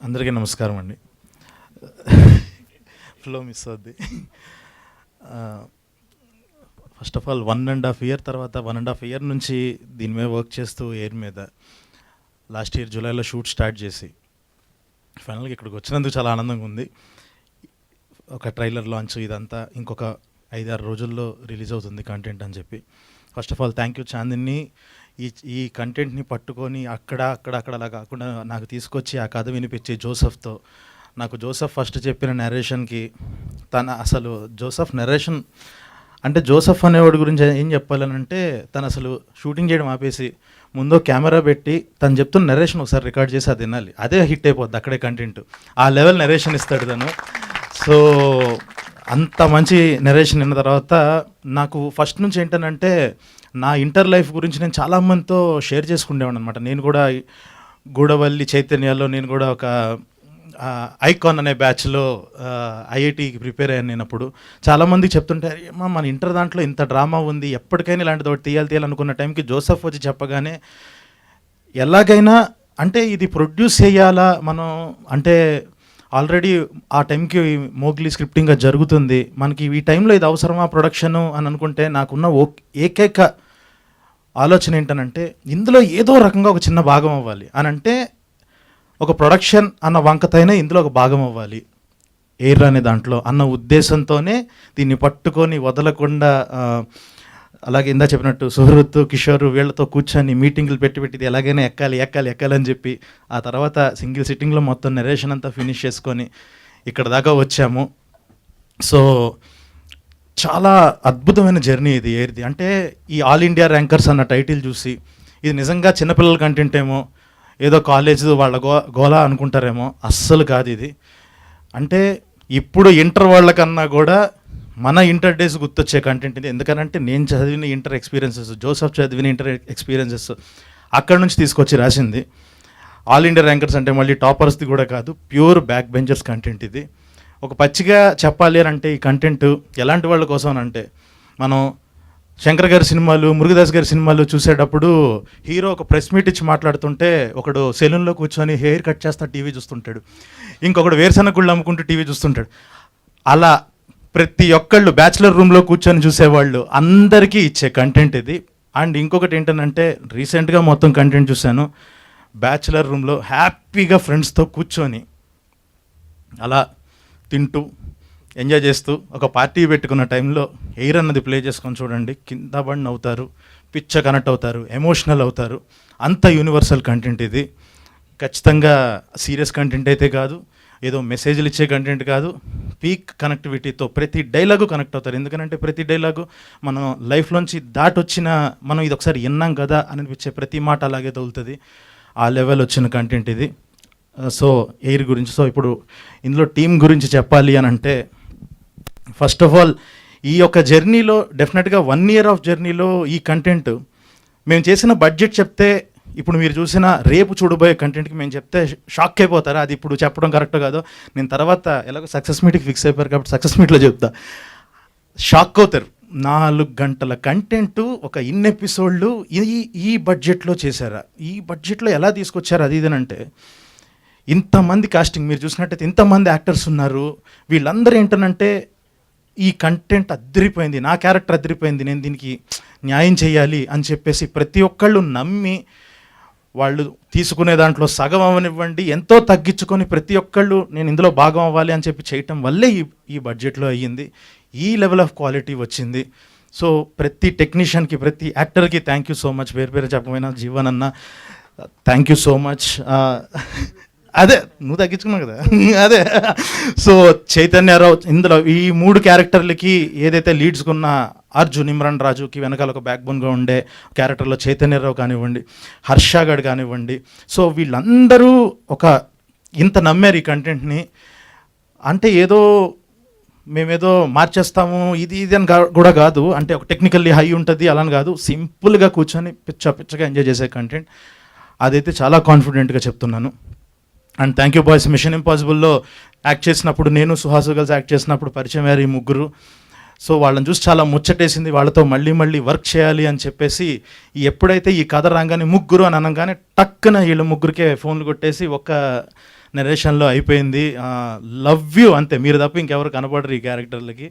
అందరికీ నమస్కారం అండి. ఫ్లో మిస్ అవుద్ది. ఫస్ట్ ఆఫ్ ఆల్ 1.5 ఇయర్ తర్వాత 1.5 ఇయర్ నుంచి దీని మీద వర్క్ చేస్తూ ఎయిర్ మీద లాస్ట్ ఇయర్ జూలైలో షూట్ స్టార్ట్ చేసి ఫైనల్గా ఇక్కడికి వచ్చినందుకు చాలా ఆనందంగా ఉంది. ఒక ట్రైలర్ లాంచ్ ఇదంతా ఇంకొక 5-6 రోజుల్లో రిలీజ్ అవుతుంది కంటెంట్ అని చెప్పి. First of all thank you Chandini. ఈ కంటెంట్ని పట్టుకొని అక్కడ అలా కాకుండా నాకు తీసుకొచ్చి ఆ కథ వినిపించి జోసెఫ్తో నాకు జోసెఫ్ ఫస్ట్ చెప్పిన నరేషన్కి అసలు జోసెఫ్ నరేషన్ అంటే జోసెఫ్ అనేవాడి గురించి ఏం చెప్పాలనంటే తను అసలు షూటింగ్ చేయడం ఆపేసి ముందు కెమెరా పెట్టి తను చెప్తున్న నరేషన్ ఒకసారి రికార్డ్ చేసి అది వినాలి, అదే హిట్ అయిపోద్ది అక్కడే కంటెంట్. ఆ లెవెల్ నరేషన్ ఇస్తాడు తను. సో అంత మంచి నరేషన్ విన్న తర్వాత నాకు ఫస్ట్ నుంచి ఏంటనంటే నా ఇంటర్ లైఫ్ గురించి నేను చాలామందితో షేర్ చేసుకునేవాడు అనమాట. నేను కూడా గూడవల్లి చైతన్యాల్లో నేను కూడా ఒక ఐకాన్ అనే బ్యాచ్లో ఐఐటికి ప్రిపేర్ అయ్యాను. నేను అప్పుడు చాలామందికి చెప్తుంటే అమ్మా మన ఇంటర్ దాంట్లో ఇంత డ్రామా ఉంది, ఎప్పటికైనా ఇలాంటిది ఒకటి తీయాలనుకున్న టైంకి జోసెఫ్ వచ్చి చెప్పగానే ఎలాగైనా అంటే ఇది ప్రొడ్యూస్ చేయాలా మనం అంటే ఆల్రెడీ ఆ టైంకి మోగ్లీ స్క్రిప్టింగ్గా జరుగుతుంది, మనకి ఈ టైంలో ఇది అవసరమా ప్రొడక్షను అని అనుకుంటే నాకున్న ఏకైక ఆలోచన ఏంటనంటే ఇందులో ఏదో రకంగా ఒక చిన్న భాగం అవ్వాలి అని అంటే ఒక ప్రొడక్షన్ అన్న వంకతైనా ఇందులో ఒక భాగం అవ్వాలి ఎయిర్ అనే దాంట్లో అన్న ఉద్దేశంతోనే దీన్ని పట్టుకొని వదలకుండా అలాగే ఇందా చెప్పినట్టు సుహృత్ కిషోర్ వీళ్ళతో కూర్చొని మీటింగ్లు పెట్టి ఇది ఎలాగైనా ఎక్కాలి అని చెప్పి ఆ తర్వాత సింగిల్ సిట్టింగ్లో మొత్తం నరేషన్ అంతా ఫినిష్ చేసుకొని ఇక్కడ దాకా వచ్చాము. సో చాలా అద్భుతమైన జర్నీ ఇది ఎయిర్ది. అంటే ఈ ఆల్ ఇండియా ర్యాంకర్స్ అన్న టైటిల్ చూసి ఇది నిజంగా చిన్నపిల్లల కంటెంట్ ఏమో, ఏదో కాలేజ్ వాళ్ళ గోలా అనుకుంటారేమో, అస్సలు కాదు ఇది. అంటే ఇప్పుడు ఇంటర్ వాళ్ళకన్నా కూడా మన ఇంటర్ డేస్ గుర్తొచ్చే కంటెంట్ ఇది. ఎందుకనంటే నేను చదివిన ఇంటర్ ఎక్స్పీరియన్సెస్, జోసెఫ్ చదివిన ఇంటర్ ఎక్స్పీరియన్సెస్ అక్కడ నుంచి తీసుకొచ్చి రాసింది. ఆల్ ఇండియా ర్యాంకర్స్ అంటే మళ్ళీ టాపర్స్ది కూడా కాదు, ప్యూర్ బ్యాక్ బెంచర్స్ కంటెంట్ ఇది. ఒక పచ్చిగా చెప్పాలి అని అంటే ఈ కంటెంట్ ఎలాంటి వాళ్ళ కోసం అంటే మనం శంకర్ గారి సినిమాలు, మురుగదాస్ గారి సినిమాలు చూసేటప్పుడు హీరో ఒక ప్రెస్ మీట్ ఇచ్చి మాట్లాడుతుంటే ఒకడు సెలూన్లో కూర్చొని హెయిర్ కట్ చేస్తా టీవీ చూస్తుంటాడు, ఇంకొకడు వేరుశనగ గుళ్ళు అమ్ముకుంటూ టీవీ చూస్తుంటాడు. అలా ప్రతి ఒక్కళ్ళు బ్యాచిలర్ రూమ్లో కూర్చొని చూసేవాళ్ళు అందరికీ ఇచ్చే కంటెంట్ ఇది. అండ్ ఇంకొకటి ఏంటంటే రీసెంట్గా మొత్తం కంటెంట్ చూశాను, బ్యాచిలర్ రూమ్లో హ్యాపీగా ఫ్రెండ్స్తో కూర్చొని అలా తింటూ ఎంజాయ్ చేస్తూ ఒక పార్టీ పెట్టుకున్న టైంలో ఎయిర్ అన్నది ప్లే చేసుకొని చూడండి, కింద పడి నవ్వుతారు, పిచ్చ కనెక్ట్ అవుతారు, ఎమోషనల్ అవుతారు. అంత యూనివర్సల్ కంటెంట్ ఇది. ఖచ్చితంగా సీరియస్ కంటెంట్ అయితే కాదు, ఏదో మెసేజ్లు ఇచ్చే కంటెంట్ కాదు, పీక్ కనెక్టివిటీతో ప్రతి డైలాగు కనెక్ట్ అవుతారు. ఎందుకంటే ప్రతి డైలాగు మనం లైఫ్లోంచి దాటొచ్చిన మనం ఇది ఒకసారి విన్నాం కదా అనిపించే ప్రతి మాట అలాగే తగులుతుంది. ఆ లెవెల్ వచ్చిన కంటెంట్ ఇది. సో ఎయిర్ గురించి, సో ఇప్పుడు ఇందులో టీం గురించి చెప్పాలి అని అంటే ఫస్ట్ ఆఫ్ ఆల్ ఈ యొక్క జర్నీలో డెఫినెట్గా 1 ఇయర్ ఆఫ్ జర్నీలో ఈ కంటెంట్ మేము చేసిన బడ్జెట్ చెప్తే ఇప్పుడు మీరు చూసిన రేపు చూడబోయే కంటెంట్కి మేము చెప్తే షాక్ అయిపోతారు. అది ఇప్పుడు చెప్పడం కరెక్ట్ కాదు, నేను తర్వాత ఎలాగో సక్సెస్ మీట్కి ఫిక్స్ అయిపోయారు కాబట్టి సక్సెస్ మీట్లో చెప్తా, షాక్ అవుతారు. 4 గంటల కంటెంట్ ఒక ఇన్ ఎపిసోడ్లు ఈ బడ్జెట్లో చేశారా, ఈ బడ్జెట్లో ఎలా తీసుకొచ్చారు అది ఇదనంటే ఇంతమంది కాస్టింగ్ మీరు చూసినట్టయితే ఇంతమంది యాక్టర్స్ ఉన్నారు. వీళ్ళందరూ ఏంటనంటే ఈ కంటెంట్ అద్దరిపోయింది, నా క్యారెక్టర్ అద్దరిపోయింది, నేను దీనికి న్యాయం చేయాలి అని చెప్పేసి ప్రతి ఒక్కళ్ళు నమ్మి వాళ్ళు తీసుకునే దాంట్లో సగం అవ్వనివ్వండి ఎంతో తగ్గించుకొని ప్రతి ఒక్కళ్ళు నేను ఇందులో భాగం అవ్వాలి అని చెప్పి చేయటం వల్లే ఈ బడ్జెట్లో అయ్యింది, ఈ లెవెల్ ఆఫ్ క్వాలిటీ వచ్చింది. సో ప్రతి టెక్నీషియన్కి ప్రతి యాక్టర్కి థ్యాంక్ యూ సో మచ్. పేరు చెప్పమైనా జీవన్ అన్న థ్యాంక్ యూ సో మచ్. అదే నువ్వు తగ్గించుకున్నావు కదా అదే. సో చైతన్యరావు ఇందులో ఈ 3 క్యారెక్టర్లకి ఏదైతే లీడ్స్కున్న అర్జున్, ఇమ్రాన్ రాజుకి వెనకాల ఒక బ్యాక్ బోన్గా ఉండే క్యారెక్టర్లో చైతన్యరావు కానివ్వండి, హర్షగాడ్ కానివ్వండి, సో వీళ్ళందరూ ఒక ఇంత నమ్మారు ఈ కంటెంట్ని. అంటే ఏదో మేమేదో మార్చేస్తాము ఇది అని కూడా కాదు, అంటే ఒక టెక్నికల్లీ హై ఉంటుంది అలా అని కాదు, సింపుల్గా కూర్చొని పిచ్చగా ఎంజాయ్ చేసే కంటెంట్. అదైతే చాలా కాన్ఫిడెంట్గా చెప్తున్నాను. And thank you boys. Mission ఇంపాసిబుల్లో యాక్ట్ చేసినప్పుడు నేను సుహాసు గల్స్ యాక్ట్ చేసినప్పుడు పరిచయం అయ్యారు ఈ 3. సో వాళ్ళని చూసి చాలా ముచ్చటేసింది, వాళ్ళతో మళ్ళీ వర్క్ చేయాలి అని చెప్పేసి ఎప్పుడైతే ఈ కథ రాగానే 3 అని అనగానే టక్కున వీళ్ళు 3కే ఫోన్లు కొట్టేసి నరేషన్లో అయిపోయింది. లవ్ యూ అంతే, మీరు తప్ప ఇంకెవరు కనపడరు ఈ క్యారెక్టర్లకి.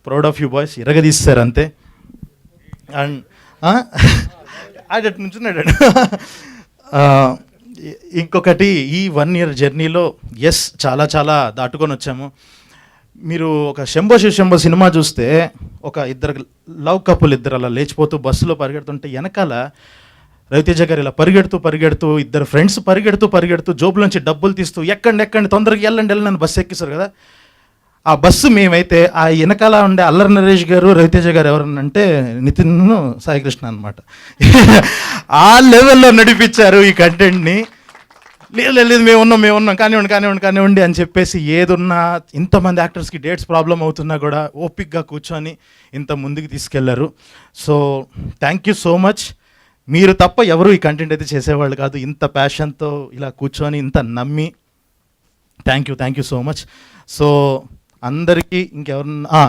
ప్రౌడ్ ఆఫ్ యూ బాయ్స్, ఇరగదీస్తారు అంతే. అండ్ అటు నుంచున్నాడు. ఇంకొకటి, ఈ 1 year జర్నీలో చాలా చాలా దాటుకొని వచ్చాము. మీరు ఒక శంభో శంభో సినిమా చూస్తే ఒక ఇద్దరు లవ్ కపుల్ అలా లేచిపోతూ బస్సులో పరిగెడుతుంటే వెనకాల రవితేజ గారు ఇలా పరిగెడుతూ ఇద్దరు ఫ్రెండ్స్ పరిగెడుతూ జోబులోంచి డబ్బులు తీస్తూ ఎక్కండి తొందరగా వెళ్ళండి నన్ను బస్సు ఎక్కిస్తారు కదా. ఆ బస్సు మేమైతే ఆ వెనకాల ఉండే అల్లరి నరేష్ గారు రవితేజ గారు ఎవరనంటే నితిన్ సాయికృష్ణ అనమాట. ఆ లెవెల్లో నడిపించారు ఈ కంటెంట్ని. లేదు మేము ఉన్నాం కానివ్వండి అని చెప్పేసి, ఏదున్నా ఇంతమంది యాక్టర్స్కి డేట్స్ ప్రాబ్లం అవుతున్నా కూడా ఓపిక్గా కూర్చొని ఇంత ముందుకు తీసుకెళ్లారు. So thank you so much. మీరు తప్ప ఎవరు ఈ కంటెంట్ అయితే చేసేవాళ్ళు కాదు, ఇంత ప్యాషన్తో ఇలా కూర్చొని ఇంత నమ్మి. Thank you so much. So అందరికీ ఇంకెవరన్నా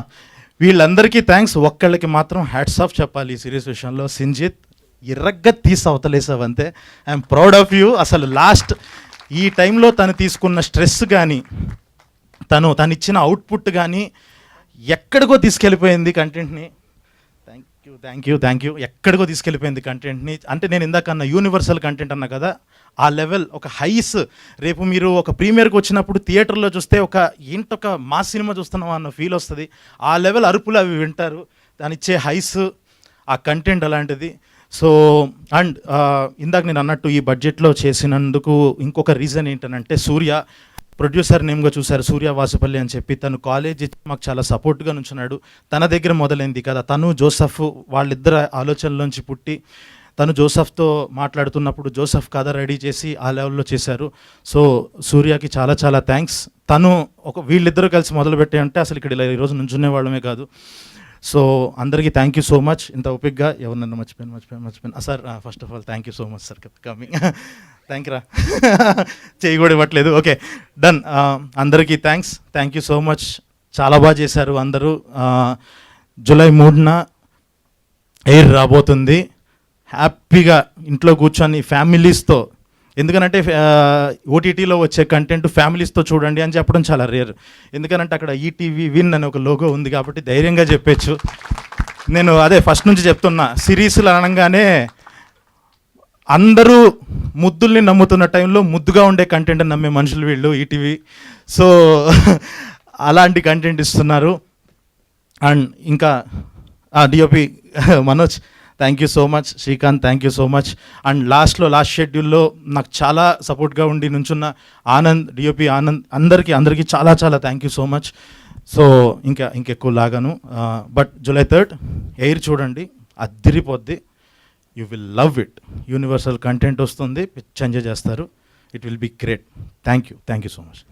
వీళ్ళందరికీ థ్యాంక్స్. ఒక్కళ్ళకి మాత్రం హ్యాట్స్ ఆఫ్ చెప్పాలి ఈ సిరీస్ విషయంలో. సింజిత్ ఇరగ్గా తీసి అవతలేసావు అంతే. I'm proud of you. అసలు లాస్ట్ ఈ టైంలో తను తీసుకున్న స్ట్రెస్ కానీ తను ఇచ్చిన అవుట్పుట్ కానీ ఎక్కడికో తీసుకెళ్ళిపోయింది కంటెంట్ని. Thank you. ఎక్కడికో తీసుకెళ్ళిపోయింది కంటెంట్ని. అంటే నేను ఇందాక అన్న యూనివర్సల్ కంటెంట్ అన్నా కదా, ఆ లెవెల్ ఒక హైస్. రేపు మీరు ఒక ప్రీమియర్కి వచ్చినప్పుడు థియేటర్లో చూస్తే ఏంటొక మాస్ సినిమా చూస్తున్నాం అన్న ఫీల్ వస్తుంది. ఆ లెవెల్ అరుపులు అవి వింటారు. దానిచ్చే హైస్, ఆ కంటెంట్ అలాంటిది. సో అండ్ ఇందాక నేను అన్నట్టు ఈ బడ్జెట్లో చేసినందుకు ఇంకొక రీజన్ ఏంటనంటే, సూర్య ప్రొడ్యూసర్ నేమ్గా చూశారు, సూర్య వాసుపల్లి అని చెప్పి. తను కాలేజ్ ఇచ్చి మాకు చాలా సపోర్ట్గా నుంచున్నాడు. తన దగ్గర మొదలైంది కదా, తను జోసఫ్ వాళ్ళిద్దరు ఆలోచనలోంచి పుట్టి తను జోసఫ్తో మాట్లాడుతున్నప్పుడు జోసఫ్ కథ రెడీ చేసి ఆ లెవెల్లో చేశారు. సో సూర్యకి చాలా చాలా థ్యాంక్స్. తను వీళ్ళిద్దరూ కలిసి మొదలుపెట్టే అంటే అసలు ఇక్కడ ఇలా ఈరోజు నుంచునే వాళ్ళమే కాదు. సో అందరికీ థ్యాంక్ యూ సో మచ్. ఇంత ఓపిక్గా ఎవరినన్నా మర్చిపోయాను sir. First of all thank you so much sir coming. Thank you రా. చేయి కూడా ఇవ్వట్లేదు. Okay done. అందరికీ థ్యాంక్ యూ సో మచ్. చాలా బాగా చేశారు అందరూ. జూలై 3న ఎయిర్ రాబోతుంది. హ్యాపీగా ఇంట్లో కూర్చొని ఫ్యామిలీస్తో, ఎందుకనంటే ఓటీటీలో వచ్చే కంటెంట్ ఫ్యామిలీస్తో చూడండి అని చెప్పడం చాలా రేర్. ఎందుకనంటే అక్కడ ఈటీవీ విన్ అనే ఒక లోగో ఉంది కాబట్టి ధైర్యంగా చెప్పచ్చు. నేను అదే ఫస్ట్ నుంచి చెప్తున్నా, సిరీస్లు అనగానే అందరూ ముద్దుల్ని నమ్ముతున్న టైంలో ముద్దుగా ఉండే కంటెంట్ నమ్మే మనుషులు వీళ్ళు ఈటీవీ. సో అలాంటి కంటెంట్ ఇస్తున్నారు. అండ్ ఇంకా DOP Manoj thank you so much. Srikanth thank you so much. And last షెడ్యూల్లో నాకు చాలా సపోర్ట్గా ఉండి నుంచున్న ఆనంద్, డిఓపి ఆనంద్, అందరికీ చాలా చాలా thank you so much. So ఇంకెక్కువ లాగాను. బట్ July 3rd ఎయిర్ చూడండి, అద్దిరిపోద్ది. You will love it. Universal content వస్తుంది, పిచ్చి ఎంజాయ్ చేస్తారు. It will be great. Thank you so much.